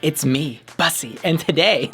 it's me, Bussy, and today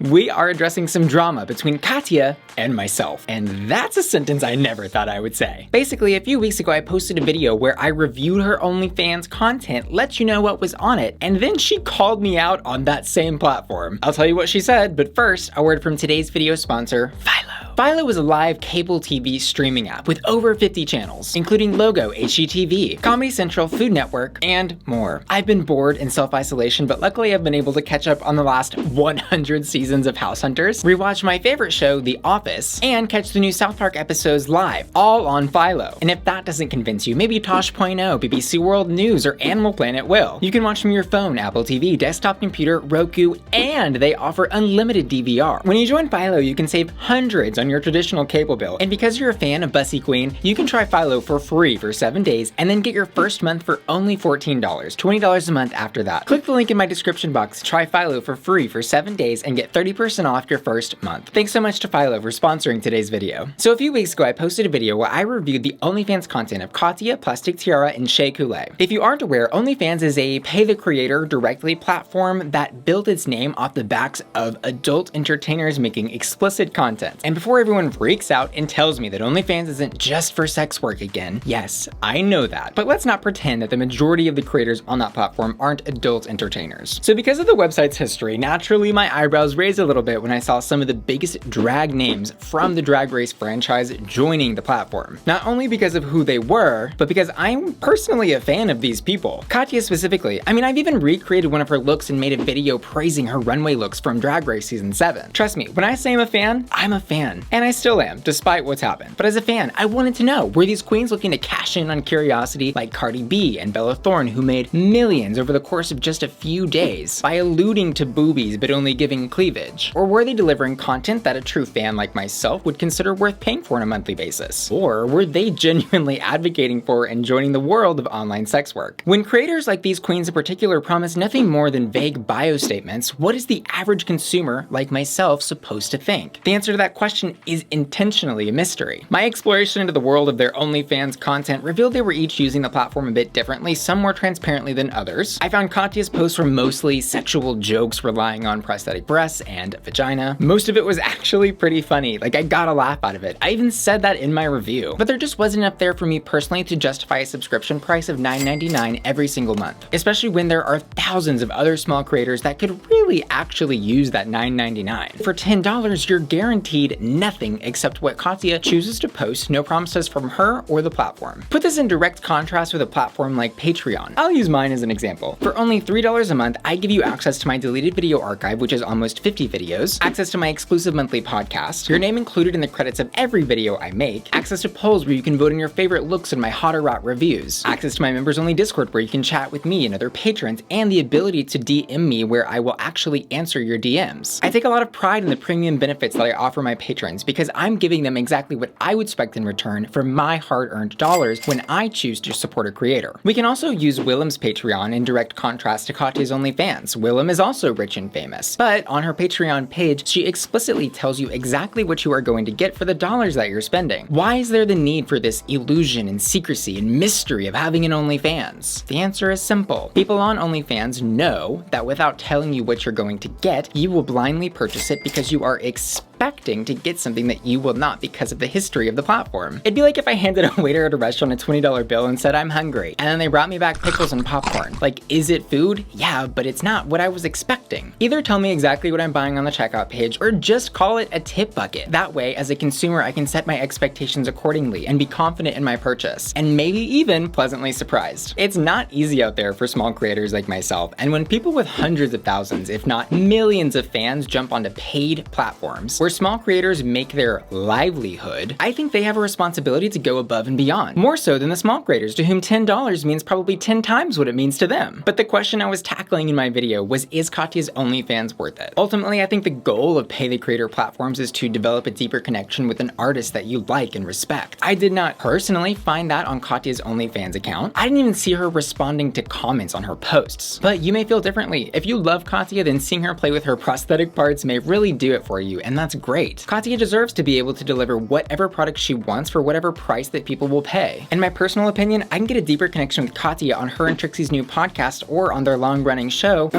we are addressing some drama between Katya and myself. And that's a sentence I never thought I would say. Basically, a few weeks ago I posted a video where I reviewed her OnlyFans content, let you know what was on it, and then she called me out on that same platform. I'll tell you what she said, but first, a word from today's video sponsor, Philo. Philo is a live cable TV streaming app with over 50 channels, including Logo, HGTV, Comedy Central, Food Network, and more. I've been bored in self-isolation, but luckily I've been able to catch up on the last 100 seasons of House Hunters, rewatch my favorite show, The Office, and catch the new South Park episodes live, all on Philo. And if that doesn't convince you, maybe Tosh.0, BBC World News, or Animal Planet will. You can watch from your phone, Apple TV, desktop computer, Roku, and they offer unlimited DVR. When you join Philo, you can save hundreds on your traditional cable bill. And because you're a fan of Bussy Queen, you can try Philo for free for 7 days and then get your first month for only $14, $20 a month after that. Click the link in my description box to try Philo for free for 7 days and get 30% off your first month. Thanks so much to Philo for sponsoring today's video. So a few weeks ago, I posted a video where I reviewed the OnlyFans content of Katya, Plastic Tiara, and Shea Coulee. If you aren't aware, OnlyFans is a pay-the-creator directly platform that built its name off the backs of adult entertainers making explicit content. And before everyone freaks out and tells me that OnlyFans isn't just for sex work again, yes, I know that, but let's not pretend that the majority of the creators on that platform aren't adult entertainers. So because of the website's history, naturally my eyebrows raised a little bit when I saw some of the biggest drag names from the Drag Race franchise joining the platform. Not only because of who they were, but because I'm personally a fan of these people. Katya specifically. I mean, I've even recreated one of her looks and made a video praising her runway looks from Drag Race Season 7. Trust me, when I say I'm a fan, I'm a fan. And I still am, despite what's happened. But as a fan, I wanted to know, were these queens looking to cash in on curiosity like Cardi B and Bella Thorne, who made millions over the course of just a few days by alluding to boobies but only giving cleavage? Or were they delivering content that a true fan like myself would consider worth paying for on a monthly basis? Or were they genuinely advocating for and joining the world of online sex work? When creators like these queens in particular promise nothing more than vague bio statements, what is the average consumer like myself supposed to think? The answer to that question is intentionally a mystery. My exploration into the world of their OnlyFans content revealed they were each using the platform a bit differently, some more transparently than others. I found Katya's posts were mostly sexual jokes relying on prosthetic breasts and vagina. Most of it was actually pretty funny, like I got a laugh out of it. I even said that in my review. But there just wasn't enough there for me personally to justify a subscription price of $9.99 every single month, especially when there are thousands of other small creators that could really actually use that $9.99. For $10, you're guaranteed nothing except what Katya chooses to post, no promises from her or the platform. Put this in direct contrast with a platform like Patreon. I'll use mine as an example. For only $3 a month, I give you access to my deleted video archive, which is almost 50 videos, access to my exclusive monthly podcast, your name included in the credits of every video I make, access to polls where you can vote on your favorite looks in my hot or rot reviews, access to my members only Discord where you can chat with me and other patrons, and the ability to DM me where I will actually answer your DMs. I take a lot of pride in the premium benefits that I offer my patrons because I'm giving them exactly what I would expect in return for my hard-earned dollars when I choose to support a creator. We can also use Willem's Patreon in direct contrast to Katya's OnlyFans. Willem is also rich and famous, but on her Patreon page, she explicitly tells you exactly what you are going to get for the dollars that you're spending. Why is there the need for this illusion and secrecy and mystery of having an OnlyFans? The answer is simple. People on OnlyFans know that without telling you what you're going to get, you will blindly purchase it because you are expecting to get something that you will not because of the history of the platform. It'd be like if I handed a waiter at a restaurant a $20 bill and said I'm hungry, and then they brought me back pickles and popcorn. Like, is it food? Yeah, but it's not what I was expecting. Either tell me exactly what I'm buying on the checkout page or just call it a tip bucket. That way, as a consumer, I can set my expectations accordingly and be confident in my purchase, and maybe even pleasantly surprised. It's not easy out there for small creators like myself, and when people with hundreds of thousands, if not millions of fans jump onto paid platforms where small creators make their livelihood, I think they have a responsibility to go above and beyond, more so than the small creators to whom $10 means probably 10 times what it means to them. But the question I was tackling in my video was, is Katya's OnlyFans worth it? Ultimately, I think the goal of pay the creator platforms is to develop a deeper connection with an artist that you like and respect. I did not personally find that on Katya's OnlyFans account. I didn't even see her responding to comments on her posts. But you may feel differently. If you love Katya, then seeing her play with her prosthetic parts may really do it for you, and that's great. Katya deserves to be able to deliver whatever product she wants for whatever price that people will pay. In my personal opinion, I can get a deeper connection with Katya on her and Trixie's new podcast or on their long-running show.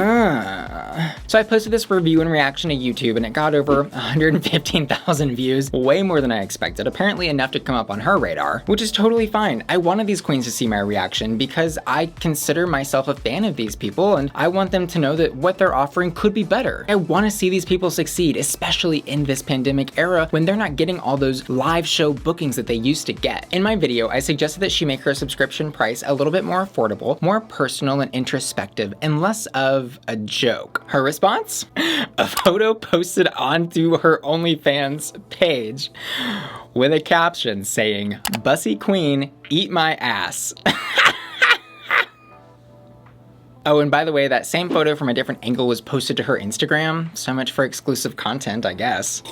So I posted this review and reaction to YouTube and it got over 115,000 views, way more than I expected, apparently enough to come up on her radar, which is totally fine. I wanted these queens to see my reaction because I consider myself a fan of these people and I want them to know that what they're offering could be better. I want to see these people succeed, especially in this pandemic era when they're not getting all those live show bookings that they used to get. In my video, I suggested that she make her subscription price a little bit more affordable, more personal and introspective, and less of a joke. Her response? A photo posted onto her OnlyFans page with a caption saying, "Bussy Queen, eat my ass." Oh, and by the way, that same photo from a different angle was posted to her Instagram. So much for exclusive content, I guess.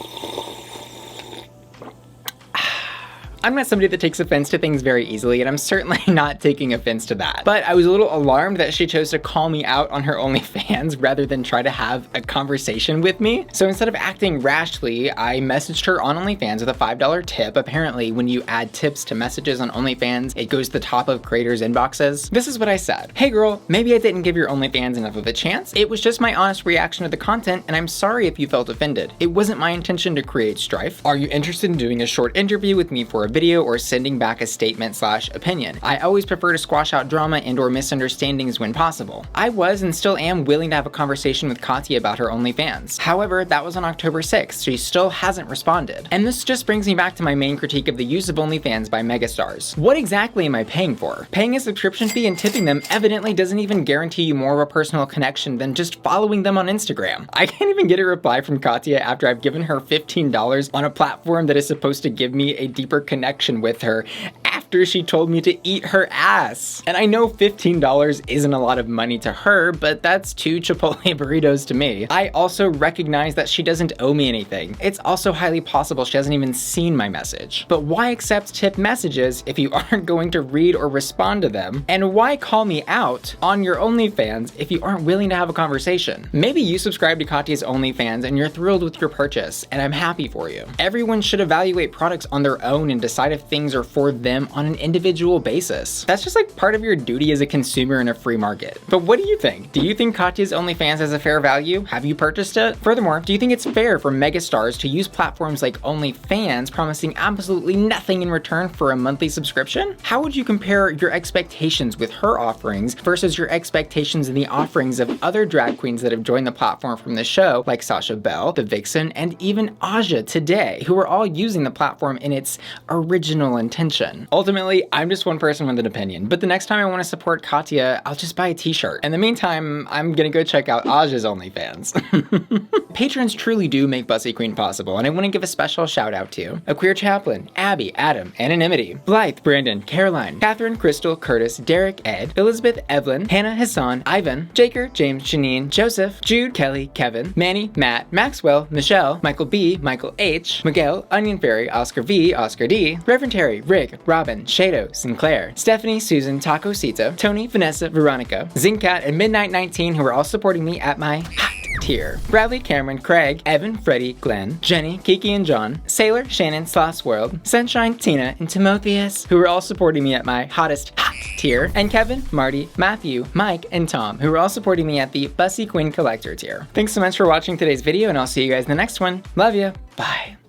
I'm not somebody that takes offense to things very easily, and I'm certainly not taking offense to that. But I was a little alarmed that she chose to call me out on her OnlyFans rather than try to have a conversation with me. So instead of acting rashly, I messaged her on OnlyFans with a $5 tip. Apparently, when you add tips to messages on OnlyFans, it goes to the top of creators' inboxes. This is what I said. "Hey girl, maybe I didn't give your OnlyFans enough of a chance. It was just my honest reaction to the content, and I'm sorry if you felt offended. It wasn't my intention to create strife. Are you interested in doing a short interview with me for a video or sending back a statement/opinion? I always prefer to squash out drama and/or misunderstandings when possible." I was and still am willing to have a conversation with Katya about her OnlyFans. However, that was on October 6th. She still hasn't responded. And this just brings me back to my main critique of the use of OnlyFans by Megastars. What exactly am I paying for? Paying a subscription fee and tipping them evidently doesn't even guarantee you more of a personal connection than just following them on Instagram. I can't even get a reply from Katya after I've given her $15 on a platform that is supposed to give me a deeper connection with her after she told me to eat her ass. And I know $15 isn't a lot of money to her, but that's 2 Chipotle burritos to me. I also recognize that she doesn't owe me anything. It's also highly possible she hasn't even seen my message. But why accept tip messages if you aren't going to read or respond to them? And why call me out on your OnlyFans if you aren't willing to have a conversation? Maybe you subscribe to Katya's OnlyFans and you're thrilled with your purchase, and I'm happy for you. Everyone should evaluate products on their own and decide if things are for them on an individual basis. That's just like part of your duty as a consumer in a free market. But what do you think? Do you think Katya's OnlyFans has a fair value? Have you purchased it? Furthermore, do you think it's fair for megastars to use platforms like OnlyFans promising absolutely nothing in return for a monthly subscription? How would you compare your expectations with her offerings versus your expectations in the offerings of other drag queens that have joined the platform from the show, like Sasha Belle, The Vixen, and even UNHhhh today, who are all using the platform in its original intention? Ultimately, I'm just one person with an opinion, but the next time I want to support Katya, I'll just buy a t-shirt. In the meantime, I'm gonna go check out UNHhh's OnlyFans. Patrons truly do make Bussy Queen possible, and I want to give a special shout out to a queer chaplain, Abby, Adam, Anonymity, Blythe, Brandon, Caroline, Catherine, Crystal, Curtis, Derek, Ed, Elizabeth, Evelyn, Hannah, Hassan, Ivan, Jaker, James, Janine, Joseph, Jude, Kelly, Kevin, Manny, Matt, Maxwell, Michelle, Michael B, Michael H, Miguel, Onion Fairy, Oscar V, Oscar D, Reverend Terry, Rick, Robin, Shado, Sinclair, Stephanie, Susan, Taco Sita, Tony, Vanessa, Veronica, Zincat, and Midnight 19, who are all supporting me at my hot tier. Bradley, Cameron, Craig, Evan, Freddie, Glenn, Jenny, Kiki and John, Sailor, Shannon, Sloss World, Sunshine, Tina, and Timotheus, who are all supporting me at my hottest hot tier, and Kevin, Marty, Matthew, Mike, and Tom, who are all supporting me at the Bussy Queen Collector tier. Thanks so much for watching today's video, and I'll see you guys in the next one. Love ya. Bye.